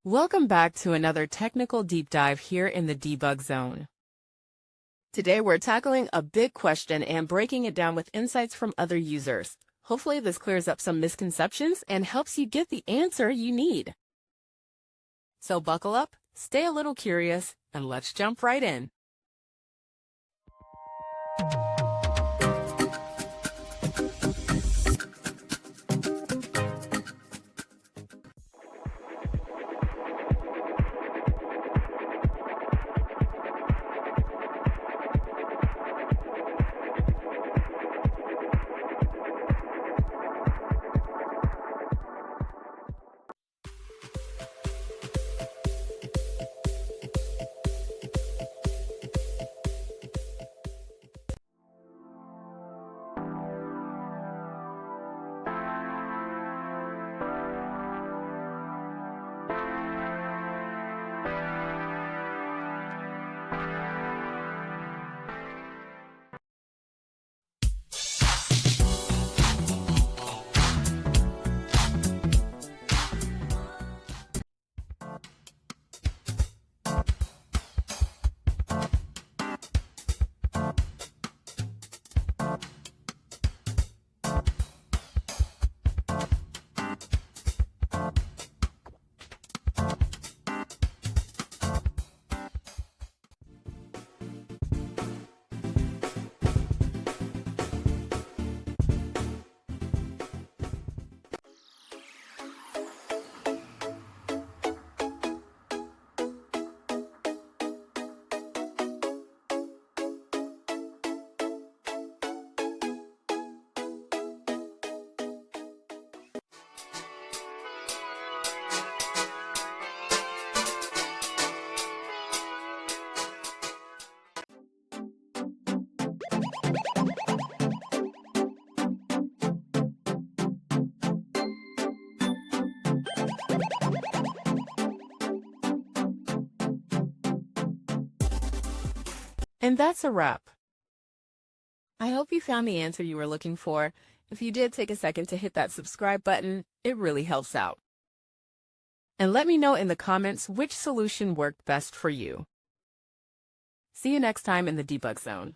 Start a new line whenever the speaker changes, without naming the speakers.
Welcome back to another technical deep dive here in the debug zone. Today we're tackling a big question and breaking it down with insights from other users. Hopefully this clears up some misconceptions and helps you get the answer you need. So buckle up, stay a little curious, and let's jump right in. And that's a wrap. I hope you found the answer you were looking for. If you did, take a second to hit that subscribe button. It really helps out. And let me know in the comments which solution worked best for you. See you next time in the debug zone.